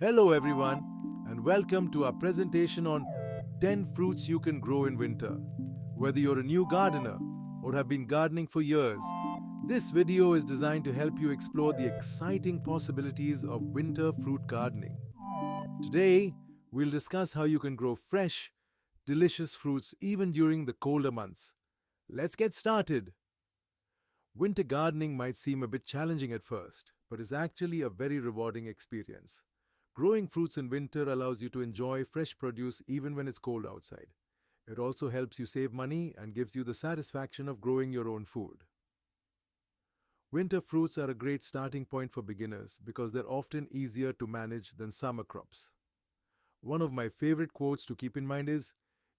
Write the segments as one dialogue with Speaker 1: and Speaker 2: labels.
Speaker 1: Hello, everyone, and welcome to our presentation on 10 fruits you can grow in winter. Whether you're a new gardener or have been gardening for years, this video is designed to help you explore the exciting possibilities of winter fruit gardening. Today, we'll discuss how you can grow fresh, delicious fruits even during the colder months. Let's get started. Winter gardening might seem a bit challenging at first, but is actually a very rewarding experience. Growing fruits in winter allows you to enjoy fresh produce even when it's cold outside. It also helps you save money and gives you the satisfaction of growing your own food. Winter fruits are a great starting point for beginners because they're often easier to manage than summer crops. One of my favorite quotes to keep in mind is,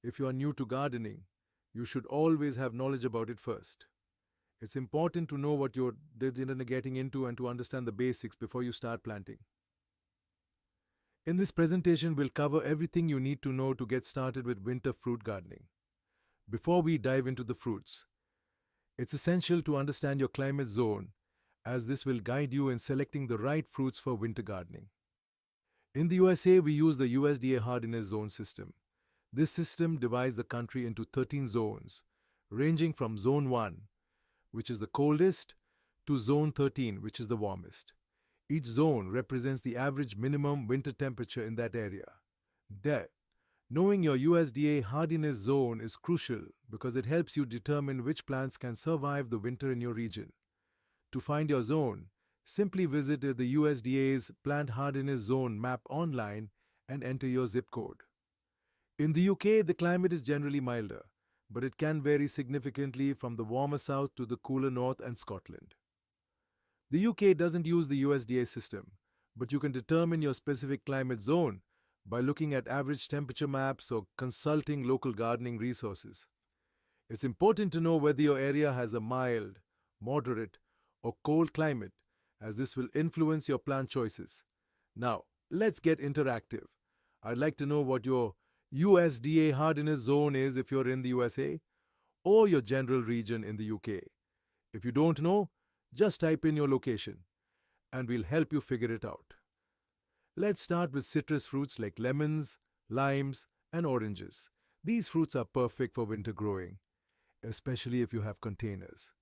Speaker 1: if you are new to gardening, you should always have knowledge about it first. It's important to know what you're getting into and to understand the basics before you start planting. In this presentation, we'll cover everything you need to know to get started with winter fruit gardening. Before we dive into the fruits, it's essential to understand your climate zone, as this will guide you in selecting the right fruits for winter gardening. In the USA, we use the USDA hardiness zone system. This system divides the country into 13 zones, ranging from Zone 1, which is the coldest, to Zone 13, which is the warmest. Each zone represents the average minimum winter temperature in that area. Knowing your USDA hardiness zone is crucial because it helps you determine which plants can survive the winter in your region. To find your zone, simply visit the USDA's Plant Hardiness Zone map online and enter your zip code. In the UK, the climate is generally milder, but it can vary significantly from the warmer south to the cooler north and Scotland. The UK doesn't use the USDA system, but you can determine your specific climate zone by looking at average temperature maps or consulting local gardening resources. It's important to know whether your area has a mild, moderate, or cold climate, as this will influence your plant choices. Now, let's get interactive. I'd like to know what your USDA hardiness zone is if you're in the USA, or your general region in the UK. If you don't know, just type in your location, and we'll help you figure it out. Let's start with citrus fruits like lemons, limes, and oranges. These fruits are perfect for winter growing, especially if you have containers.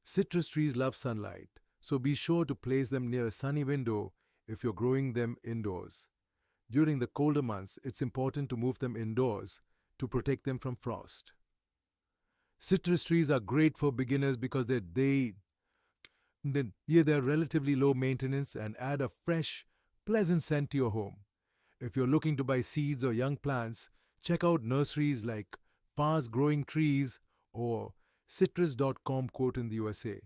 Speaker 1: Citrus trees love sunlight, so be sure to place them near a sunny window if you're growing them indoors. During the colder months, it's important to move them indoors to protect them from frost. Citrus trees are great for beginners because they're relatively low maintenance and add a fresh, pleasant scent to your home. If you're looking to buy seeds or young plants, check out nurseries like Fast Growing Trees or Citrus.com in the USA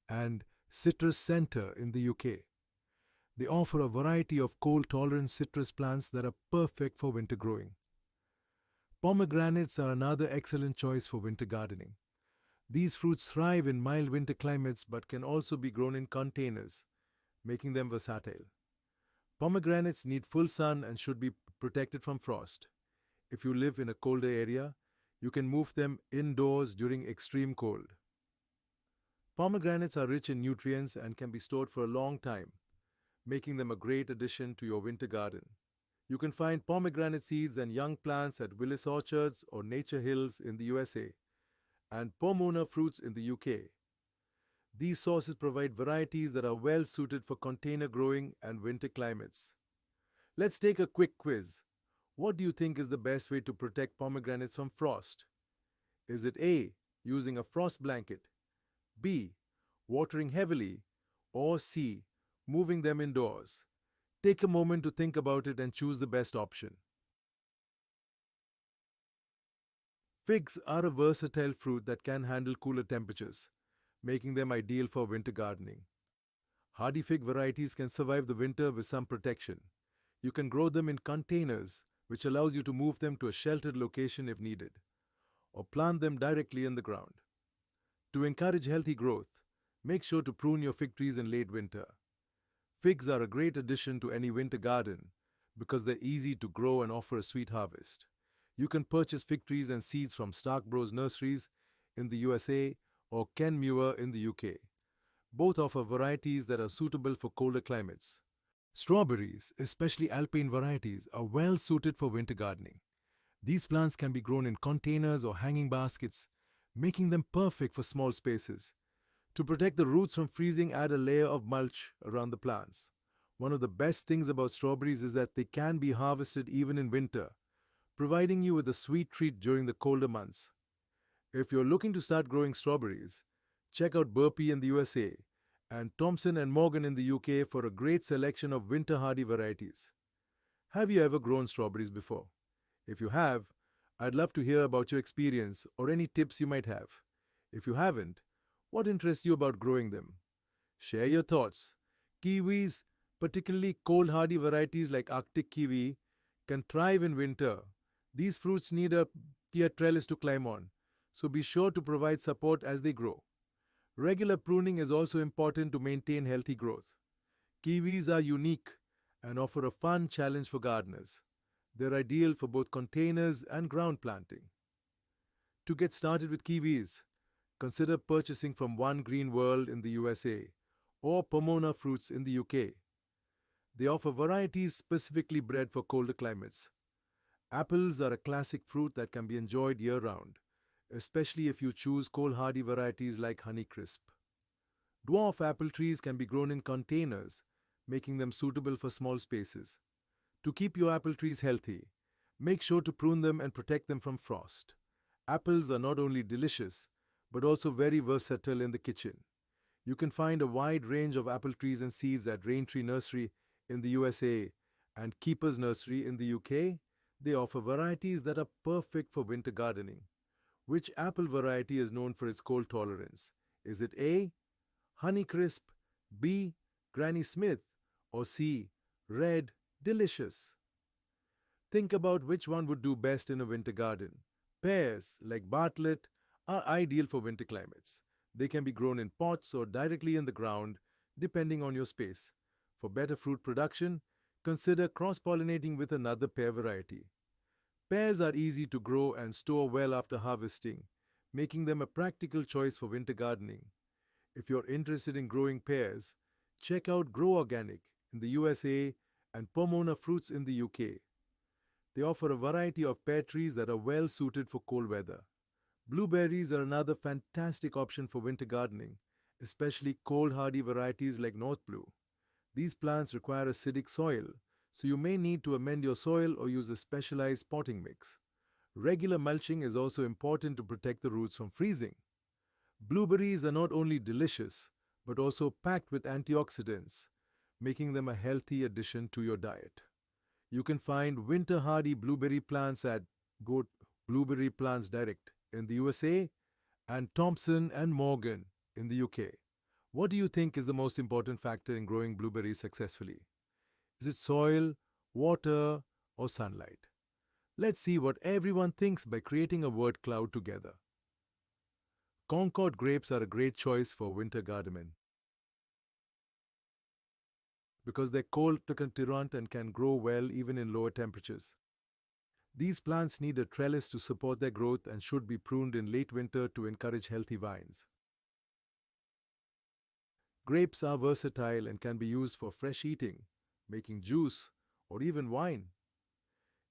Speaker 1: and Citrus Center in the UK. They offer a variety of cold-tolerant citrus plants that are perfect for winter growing. Pomegranates are another excellent choice for winter gardening. These fruits thrive in mild winter climates but can also be grown in containers, making them versatile. Pomegranates need full sun and should be protected from frost. If you live in a colder area, you can move them indoors during extreme cold. Pomegranates are rich in nutrients and can be stored for a long time, making them a great addition to your winter garden. You can find pomegranate seeds and young plants at Willis Orchards or Nature Hills in the USA and Pomona Fruits in the UK. These sources provide varieties that are well suited for container growing and winter climates. Let's take a quick quiz. What do you think is the best way to protect pomegranates from frost? Is it A, using a frost blanket, B, watering heavily, or C, moving them indoors? Take a moment to think about it and choose the best option. Figs are a versatile fruit that can handle cooler temperatures, making them ideal for winter gardening. Hardy fig varieties can survive the winter with some protection. You can grow them in containers, which allows you to move them to a sheltered location if needed, or plant them directly in the ground. To encourage healthy growth, make sure to prune your fig trees in late winter. Figs are a great addition to any winter garden because they're easy to grow and offer a sweet harvest. You can purchase fig trees and seeds from Stark Bros Nurseries in the USA or Ken Muir in the UK. Both offer varieties that are suitable for colder climates. Strawberries, especially alpine varieties, are well suited for winter gardening. These plants can be grown in containers or hanging baskets, making them perfect for small spaces. To protect the roots from freezing, add a layer of mulch around the plants. One of the best things about strawberries is that they can be harvested even in winter, providing you with a sweet treat during the colder months. If you're looking to start growing strawberries, check out Burpee in the USA and Thompson and Morgan in the UK for a great selection of winter hardy varieties. Have you ever grown strawberries before? If you have, I'd love to hear about your experience or any tips you might have. If you haven't, what interests you about growing them? Share your thoughts. Kiwis, particularly cold hardy varieties like Arctic kiwi, can thrive in winter. These fruits need a trellis to climb on, so be sure to provide support as they grow. Regular pruning is also important to maintain healthy growth. Kiwis are unique and offer a fun challenge for gardeners. They're ideal for both containers and ground planting. To get started with kiwis, consider purchasing from One Green World in the USA or Pomona Fruits in the UK. They offer varieties specifically bred for colder climates. Apples are a classic fruit that can be enjoyed year round, especially if you choose cold hardy varieties like Honeycrisp. Dwarf apple trees can be grown in containers, making them suitable for small spaces. To keep your apple trees healthy, make sure to prune them and protect them from frost. Apples are not only delicious, but also very versatile in the kitchen. You can find a wide range of apple trees and seeds at Raintree Nursery in the USA and Keeper's Nursery in the UK. They offer varieties that are perfect for winter gardening. Which apple variety is known for its cold tolerance? Is it A. Honeycrisp, B. Granny Smith, or C. Red Delicious? Think about which one would do best in a winter garden. Pears, like Bartlett, are ideal for winter climates. They can be grown in pots or directly in the ground, depending on your space. For better fruit production, consider cross pollinating with another pear variety. Pears are easy to grow and store well after harvesting, making them a practical choice for winter gardening. If you're interested in growing pears, check out Grow Organic in the USA and Pomona Fruits in the UK. They offer a variety of pear trees that are well suited for cold weather. Blueberries are another fantastic option for winter gardening, especially cold hardy varieties like North Blue. These plants require acidic soil, so you may need to amend your soil or use a specialized potting mix. Regular mulching is also important to protect the roots from freezing. Blueberries are not only delicious, but also packed with antioxidants, making them a healthy addition to your diet. You can find winter hardy blueberry plants at Goat Blueberry Plants Direct in the USA and Thompson and Morgan in the UK. What do you think is the most important factor in growing blueberries successfully? Is it soil, water, or sunlight? Let's see what everyone thinks by creating a word cloud together. Concord grapes are a great choice for winter gardening because they're cold tolerant and can grow well even in lower temperatures. These plants need a trellis to support their growth and should be pruned in late winter to encourage healthy vines. Grapes are versatile and can be used for fresh eating, making juice, or even wine.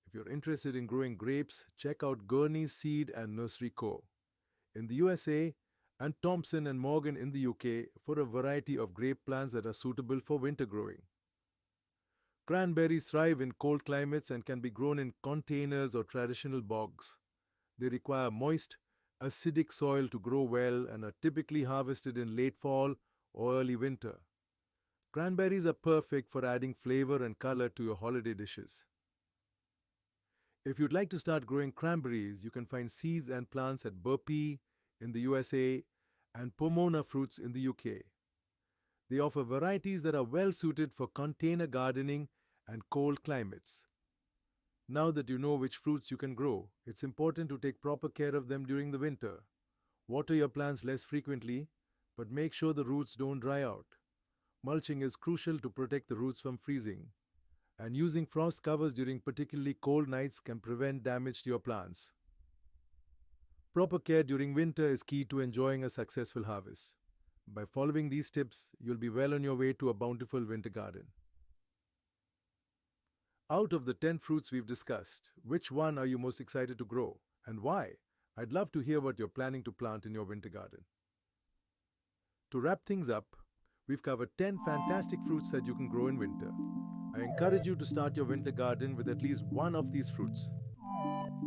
Speaker 1: If you're interested in growing grapes, check out Gurney's Seed and Nursery Co. in the USA and Thompson and Morgan in the UK for a variety of grape plants that are suitable for winter growing. Cranberries thrive in cold climates and can be grown in containers or traditional bogs. They require moist, acidic soil to grow well and are typically harvested in late fall or early winter. Cranberries are perfect for adding flavor and color to your holiday dishes. If you'd like to start growing cranberries, you can find seeds and plants at Burpee in the USA and Pomona Fruits in the UK. They offer varieties that are well suited for container gardening and cold climates. Now that you know which fruits you can grow, it's important to take proper care of them during the winter. Water your plants less frequently, but make sure the roots don't dry out. Mulching is crucial to protect the roots from freezing, and using frost covers during particularly cold nights can prevent damage to your plants. Proper care during winter is key to enjoying a successful harvest. By following these tips, you'll be well on your way to a bountiful winter garden. Out of the 10 fruits we've discussed, which one are you most excited to grow and why? I'd love to hear what you're planning to plant in your winter garden. To wrap things up, we've covered 10 fantastic fruits that you can grow in winter. I encourage you to start your winter garden with at least one of these fruits.